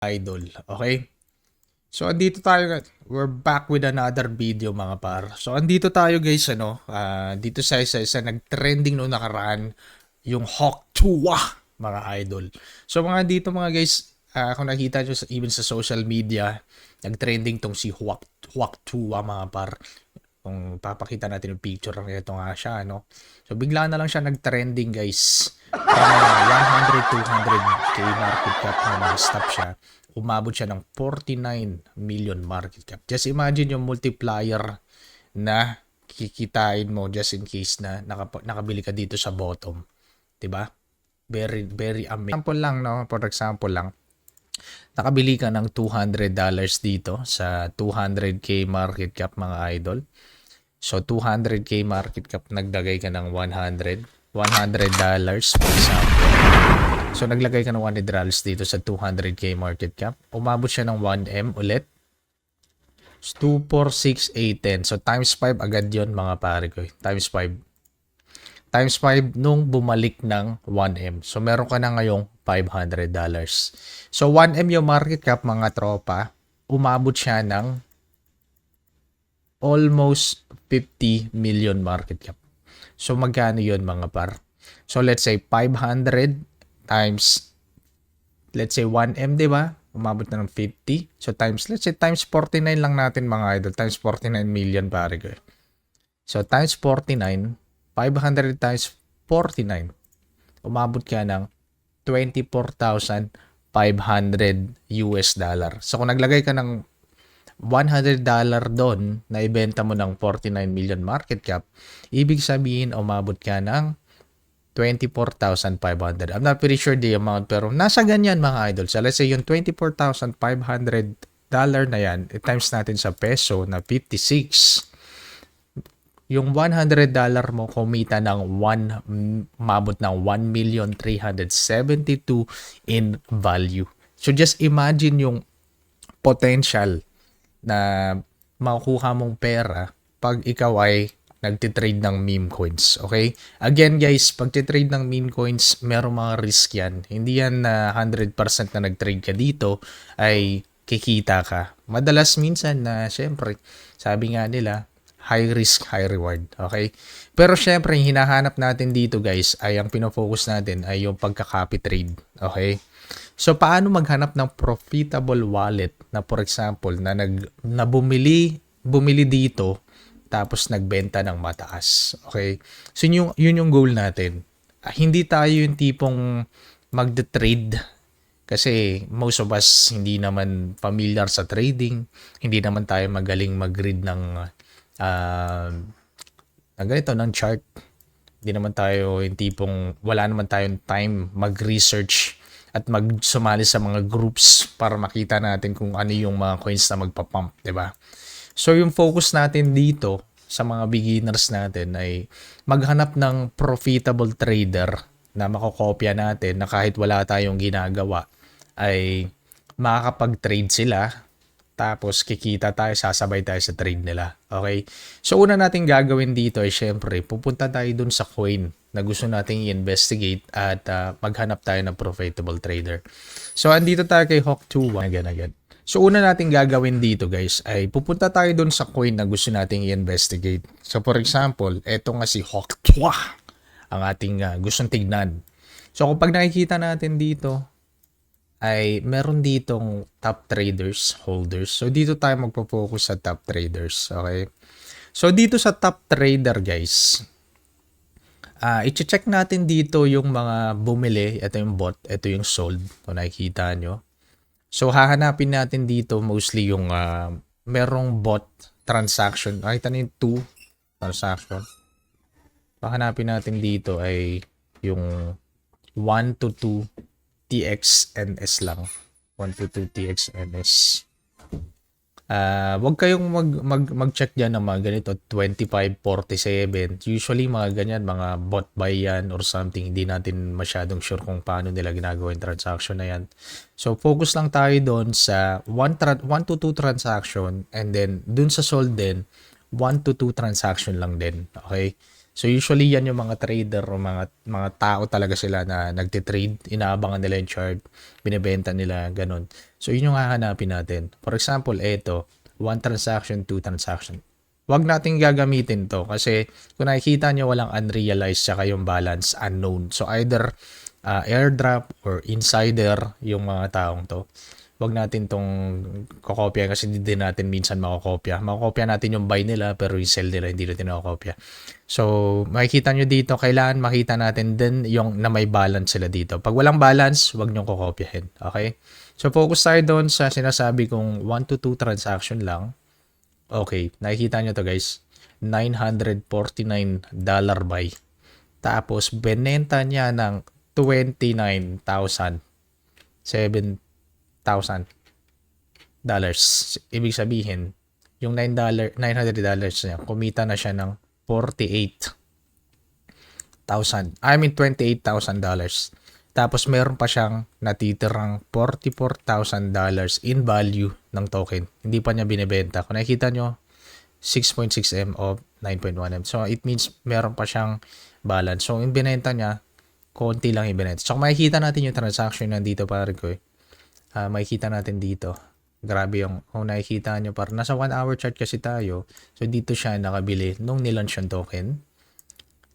Idol. Okay? So, andito tayo. We're back with another video mga par. So, andito tayo guys, dito sa isa nag-trending noong nakaraan, yung Hawk Tuah, mga idol. So, mga dito mga guys, kung nakita nyo even sa social media, nag-trending tong si Hawk Tuah mga par. Kung papakita natin yung picture ng ito nga siya, no? So, bigla na lang siya nag-trending guys. Kaya 100, 200k market cap na non-stop siya. Umabot siya ng 49 million market cap. Just imagine yung multiplier na kikitain mo just in case na nakabili ka dito sa bottom. 'Di ba? Very very amazing. Example lang, no? For example lang. Nakabili ka ng $200 dito sa 200k market cap mga idol. So 200k market cap, naglagay ka ng $100 for example. So, naglagay ka ng $100 dito sa 200k market cap. Umabot siya ng 1M ulit. 2, 4, 6, 8, 10. So, times 5 agad yon mga pare ko. Times 5. Times 5 nung bumalik ng 1M. So, meron ka na ngayong $500. So, 1M yung market cap mga tropa. Umabot siya ng almost 50 million market cap. So, magkano yun mga par? So, let's say 500 times, let's say 1M, di ba? Umabot na ng 50. So, let's say times 49 lang natin mga idol. Times 49 million pare ko. So, times 49, 500 times 49. Umabot ka ng 24,500 US dollar. So, kung naglagay ka ng $100 doon na ibenta mo ng 49 million market cap, ibig sabihin umabot ka ng 24,500. I'm not pretty sure the amount, pero nasa ganyan mga idol. So let's say yung $24,500 na yan, times natin sa peso na 56. Yung $100 mo kumita ng mabot ng 1,372,000 in value. So just imagine yung potential na makukuha mong pera pag ikaw ay nagtitrade ng meme coins. Okay? Again guys, pag titrade ng meme coins, merong mga risk yan. Hindi yan na 100% na nagtrade ka dito ay kikita ka. Madalas minsan na syempre, sabi nga nila, high risk, high reward. Okay? Pero syempre, hinahanap natin dito guys, ay ang pinofocus natin ay yung pagka-copy trade. Okay? So, paano maghanap ng profitable wallet na for example, na bumili dito tapos nagbenta ng mataas. Okay? So, yun yung goal natin. Hindi tayo yung tipong magde-trade kasi most of us hindi naman familiar sa trading. Hindi naman tayo magaling mag-read ng ganito, ng chart. Hindi naman tayo yung tipong wala naman tayong time mag-research at magsumali sa mga groups para makita natin kung ano yung mga coins na magpa-pump, 'di ba? So, yung focus natin dito sa mga beginners natin ay maghanap ng profitable trader na makokopya natin na kahit wala tayong ginagawa ay makakapag-trade sila tapos kikita tayo, sasabay tayo sa trade nila. Okay? So, una natin gagawin dito ay syempre, pupunta tayo dun sa coin na gusto nating i-investigate at maghanap tayo ng profitable trader. So, andito tayo kay Hawk2 agad. So, una natin gagawin dito guys ay pupunta tayo dun sa coin na gusto nating i-investigate. So, for example, eto nga si Hawk2 ang ating gustong tignan. So, kung pag nakikita natin dito, ay meron ditong top traders, holders. So, dito tayo magpo-focus sa top traders. Okay? So, dito sa top trader guys, i-check natin dito yung mga bumili. Ito yung bought, ito yung sold. Kung nakikita nyo. So, hahanapin natin dito mostly yung merong bot transaction. Nakita nyo yung 2 transaction. Hahanapin natin dito ay yung 1 to 2 TXNS lang. 1 to 2 TXNS. Wag kayong mag-check dyan ng mga ganito, 2547. Usually mga ganyan, mga bot buy yan or something. Hindi natin masyadong sure kung paano nila ginagawa yung transaction na yan. So, focus lang tayo doon sa 1 to 2 transaction and then doon sa sold din, 1 to 2 transaction lang din. Okay? So usually yan yung mga trader o mga tao talaga sila na nagte-trade, inaabangan nila yung chart, binebenta nila, ganun. So yun yung hahanapin natin. For example, eto, one transaction, two transaction. Wag nating gagamitin to kasi kung nakikita nyo walang unrealized saka yung balance unknown. So either airdrop or insider yung mga taong to. Wag natin tong kokopya kasi hindi din natin minsan makokopya. Makokopya natin yung buy nila pero yung sell nila hindi natin makokopya. So makikita nyo dito, kailangan makita natin din yung na may balance sila dito. Pag walang balance, wag nyo kokopyahin. Okay? So focus tayo doon sa sinasabi kong 1 to 2 transaction lang. Okay, nakikita nyo to guys. $949 buy. Tapos, benenta niya ng 29,000. $7,000. Ibig sabihin, yung $900 niya, kumita na siya ng 48,000. I mean, $28,000. Tapos, meron pa siyang natitirang $44,000 in value ng token. Hindi pa niya binibenta. Kung nakikita nyo, 6.6M of 9.1M. So, it means meron pa siyang balance. So, yung binenta niya, konti lang ibinenta. So, makikita natin yung transaction nandito pare ko eh. Makikita natin dito. Grabe yung, kung nakikita nyo, parang nasa 1 hour chart kasi tayo. So, dito siya nakabili nung nilaunch yung token.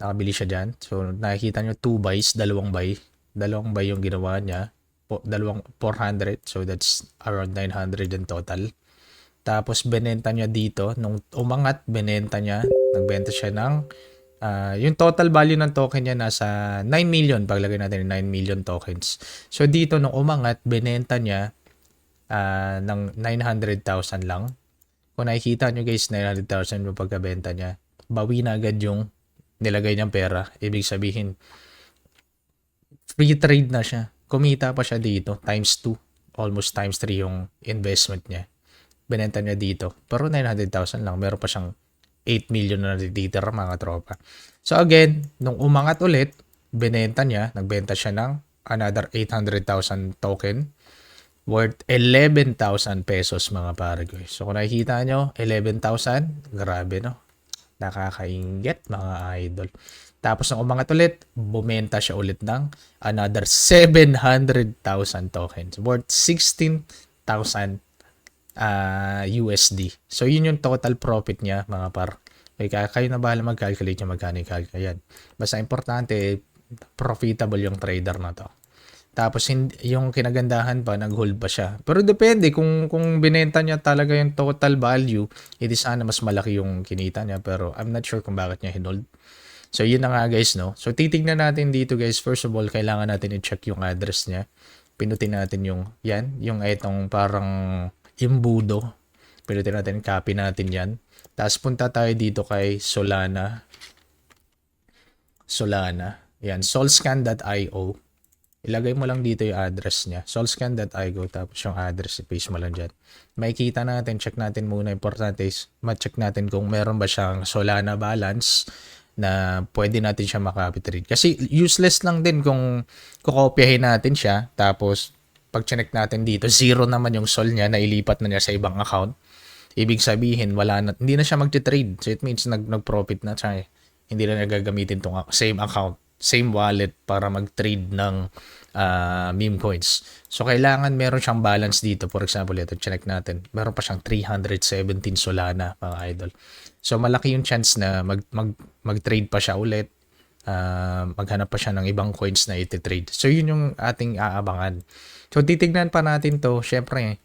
Nakabili siya dyan. So, nakikita nyo 2 buys, dalawang buy. Dalawang buy yung ginawa niya. Dalawang 400. So, that's around 900 in total. Tapos, benenta niya dito. Nung umangat, benenta niya. Nagbenta siya ng yung total value ng token niya nasa 9 million. Paglagay natin 9 million tokens. So, dito nung umangat, benenta niya ng 900,000 lang. Kung nakikita nyo guys, 900,000 yung pagkabenta niya. Bawi na agad yung nilagay niyang pera. Ibig sabihin, free trade na siya. Kumita pa siya dito. Times 2. Almost times 3 yung investment niya. Benenta niya dito. Pero 900,000 lang. Meron pa siyang 8 million na natitira mga tropa. So again, nung umangat ulit, binenta niya, nagbenta siya ng another 800,000 token worth 11,000 pesos mga pare ko. So kung nakikita nyo, 11,000, grabe no. Nakakainggit mga idol. Tapos nung umangat ulit, bumenta siya ulit ng another 700,000 tokens worth 16,000 USD. So, yun yung total profit niya, mga par. Okay, kayo na bahala mag-calculate yung magkano yan. Basta importante, profitable yung trader na to. Tapos, yung kinagandahan pa, nag-hold pa siya. Pero depende, kung binenta niya talaga yung total value, edi sana mas malaki yung kinita niya. Pero, I'm not sure kung bakit niya hinold. So, yun na nga guys, no? So, titignan natin dito guys. First of all, kailangan natin i-check yung address niya. Pinutin natin yung, yan, yung itong parang imbudo. Pinutin natin, copy natin yan. Tapos, punta tayo dito kay Solana. Yan, solscan.io. Ilagay mo lang dito yung address niya. solscan.io, tapos yung address, i-paste mo lang dyan. Makikita natin, check natin muna. Importante is, ma-check natin kung meron ba siyang Solana balance na pwede natin siya makapit trade. Kasi useless lang din kung kukopyahin natin siya, tapos pag chinek natin dito, zero naman yung sol niya, nailipat na niya sa ibang account. Ibig sabihin, hindi na siya magte-trade. So it means nag-profit na siya. Hindi na nagagamitin tong same account, same wallet para mag-trade ng meme coins. So kailangan meron siyang balance dito. For example, ito, check natin. Meron pa siyang 317 Solana, mga idol. So malaki yung chance na mag-trade pa siya ulit. Maghanap pa siya ng ibang coins na iti-trade. So yun yung ating aabangan. So titignan pa natin to. Syempre,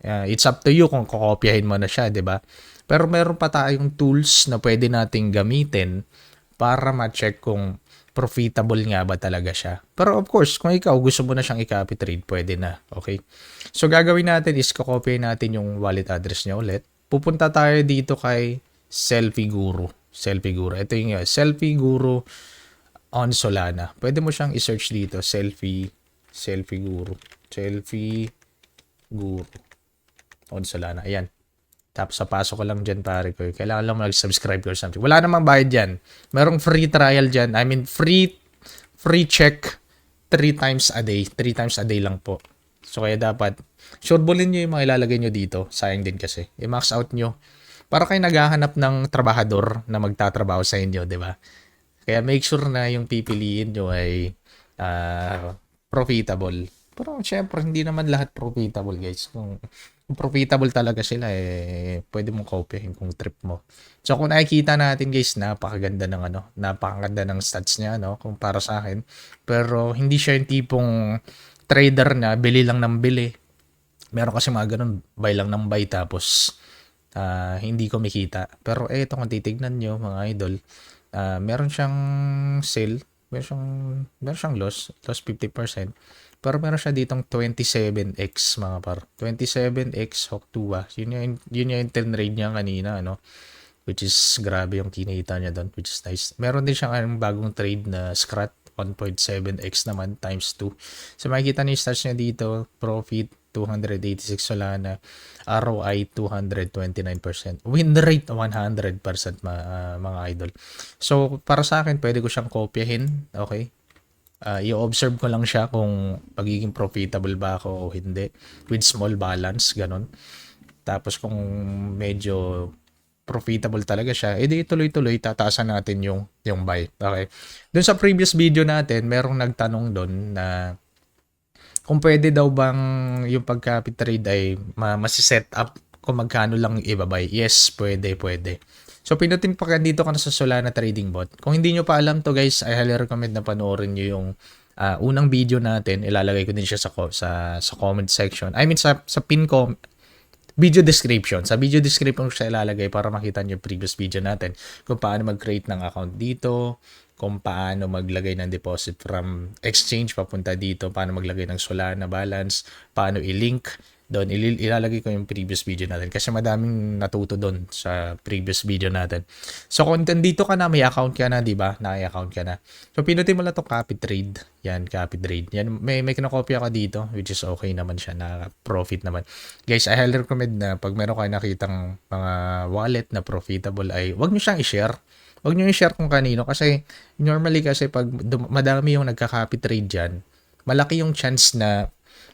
it's up to you kung kokopyahin mo na siya, 'di ba? Pero meron pa tayong tools na pwede nating gamitin para ma-check kung profitable nga ba talaga siya. Pero of course, kung ikaw gusto mo na siyang i-copy trade, pwede na. Okay? So gagawin natin is kokopyahin natin yung wallet address niya ulit. Pupunta tayo dito kay Selfie Guru. Ito yung Selfie Guru on Solana. Pwede mo siyang i-search dito. Selfie Guru on Solana. Ayan. Tapos sa pasok ko lang dyan pare ko. Kailangan lang mag-subscribe or something. Wala namang bayad dyan. Merong free trial dyan. I mean free check 3 times a day. 3 times a day lang po. So kaya dapat sureballin nyo yung mga ilalagay nyo dito. Sayang din kasi. I-max out nyo. Para kayo naghahanap ng trabahador na magtatrabaho sa inyo, di ba? Kaya make sure na yung pipiliin nyo ay profitable. Pero syempre, hindi naman lahat profitable, guys. Kung profitable talaga sila, pwede mong kopyahin kung trip mo. So, kung nakikita natin, guys, napakaganda ng stats niya, no, kung para sa akin. Pero, hindi siya yung tipong trader na bili lang ng bili. Meron kasi mga ganun, buy lang ng buy, tapos hindi kumikita. Pero eto kung titignan nyo mga idol, meron siyang sale, meron siyang loss 50%. Pero meron siya ditong 27x mga par. 27x Hoktua. Yun yung 10 raid niya kanina, ano? Which is grabe yung kinita niya doon, which is nice. Meron din siyang bagong trade na Scrat 1.7x naman times 2. So makikita niyo yung stats niya dito, profit 286 Solana, ROI 229%, win rate 100% mga idol. So para sa akin, pwede ko siyang kopyahin, okay? I-observe ko lang siya kung pagiging profitable ba ako o hindi with small balance, ganon. Tapos kung medyo profitable talaga siya, edi tuloy-tuloy tataasan natin yung buy. Okay. Doon sa previous video natin, merong nagtanong doon na kung pwede daw bang yung pag-copy trade ay masi-set up kung magkano lang ibabay. Yes, pwede. So, pinutin pa dito ka na sa Solana Trading Bot. Kung hindi nyo pa alam to guys, I highly recommend na panoorin nyo yung unang video natin. Ilalagay ko din siya sa comment section. I mean, sa pin ko, video description. Sa video description ko siya ilalagay para makita nyo yung previous video natin. Kung paano mag-create ng account dito, kung paano maglagay ng deposit from exchange papunta dito, paano maglagay ng Solana balance, paano i-link doon. Ilalagay ko yung previous video natin kasi madaming natuto doon sa previous video natin. So kung dito ka na, may account ka na, di ba? Naka-account ka na. So pinutin mo lang to copy trade. Yan, copy trade. Yan, may kinokopya ka dito, which is okay naman siya, na profit naman. Guys, I highly recommend na pag meron kayo nakitang mga wallet na profitable ay wag niyo siyang i-share. Wag niyo i-share kung kanino kasi normally kasi pag madami yung nagka-copy trade diyan, malaki yung chance na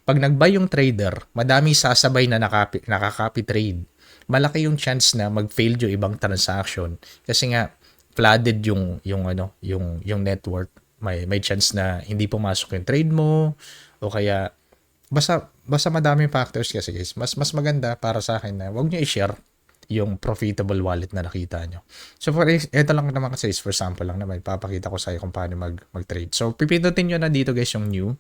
pag nag-buy yung trader, madami sasabay na nakaka-copy trade. Malaki yung chance na mag-fail yung ibang transaction kasi nga flooded yung network. May chance na hindi pumasok yung trade mo o kaya basta madaming factors kasi guys. Mas maganda para sa akin na wag niyo i-share yung profitable wallet na nakita nyo. So ito lang naman kasi for sample lang naman, papakita ko sa iyo kung paano mag-trade. So pipindutin nyo na dito guys yung new.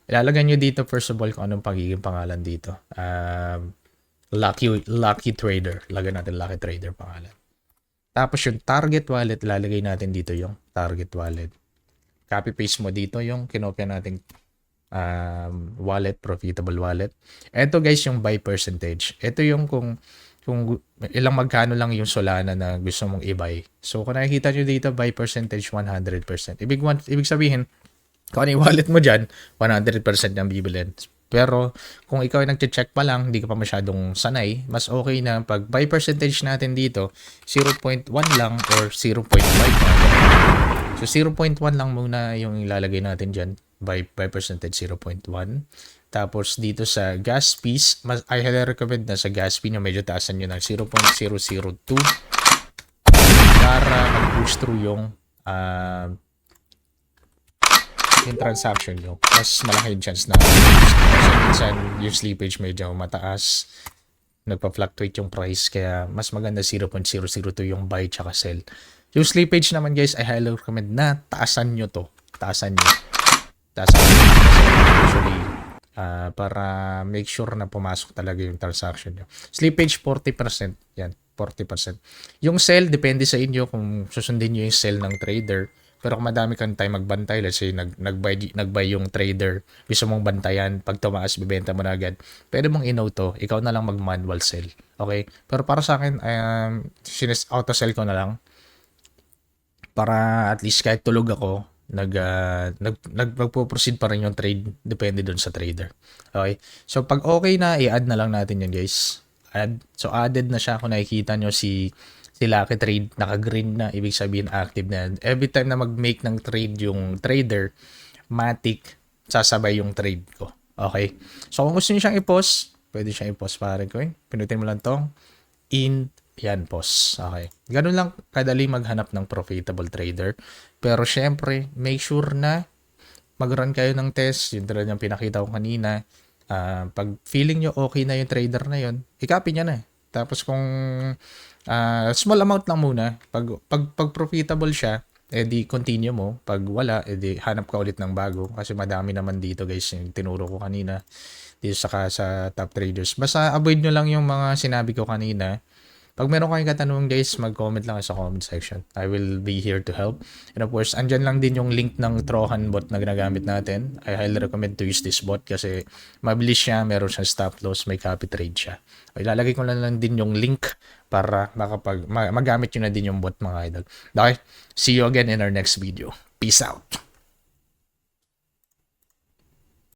Ilalagay nyo dito first of all kung anong pagiging pangalan dito. Lucky Trader. Lagyan natin Lucky Trader pangalan. Tapos yung target wallet, ilalagay natin dito yung target wallet. Copy paste mo dito yung kinopya nating wallet, profitable wallet. Ito guys yung buy percentage. Ito yung kung ilang magkano lang yung Solana na gusto mong i-buy. So kung nakikita nyo dito, buy percentage 100%. Ibig sabihin, kung ano yung wallet mo dyan, 100% yung bibilin. Pero kung ikaw ay nag-check pa lang, hindi ka pa masyadong sanay, mas okay na pag buy percentage natin dito, 0.1 lang or 0.5 lang. So 0.1 lang muna yung ilalagay natin dyan. Buy percentage 0.1. Tapos dito sa gas fees, I highly recommend na sa gas fee nyo medyo taasan nyo ng 0.002 para mag-push through yung transaction nyo. Mas malaki yung chance na minsan yung slippage medyo mataas, nagpa-fluctuate yung price, kaya mas maganda 0.002 yung buy tsaka sell. Yung slippage naman guys, I highly recommend na taasan nyo to. Taasan nyo usually para make sure na pumasok talaga yung transaction nyo. Slippage 40%. Yan, 40%. Yung sell, depende sa inyo kung susundin nyo yung sell ng trader. Pero kung madami kang time magbantay, let's say nag-buy yung trader, gusto mong bantayan, pag tumaas, bibenta mo na agad, pwede mong to, ikaw na lang mag-manual sell. Okay? Pero para sa akin, auto-sell ko na lang. Para at least kahit tulog ako, magpo-proceed pa rin yung trade, depende dun sa trader. Okay? So pag okay na, i-add na lang natin yan guys. So added na siya. Kung nakikita nyo si Lucky Trade, naka-green na, ibig sabihin active na. Every time na mag-make ng trade yung trader, matic, sasabay yung trade ko. Okay? So kung gusto niyo siyang i-post, pwede siyang i-post pare ko. Pinutin mo lang tong in Yan, boss. Okay. Ganun lang kadali maghanap ng profitable trader. Pero syempre, make sure na mag-run kayo ng test. Yung tulad yung pinakita ko kanina. Pag feeling nyo okay na yung trader na yun, i-copy nyo na. Tapos kung small amount lang muna, pag profitable siya, edi continue mo. Pag wala, edi hanap ka ulit ng bago. Kasi madami naman dito guys, yung tinuro ko kanina. Dito sa top traders. Basta avoid nyo lang yung mga sinabi ko kanina. Pag meron kayong katanungan guys, mag-comment lang sa comment section. I will be here to help. And of course, andyan lang din yung link ng Trojan bot na ginagamit natin. I highly recommend to use this bot kasi mabilis siya, meron siyang stop loss, may copy trade siya. O, ilalagay ko lang din yung link para magamit nyo na din yung bot mga idol. Okay, see you again in our next video. Peace out!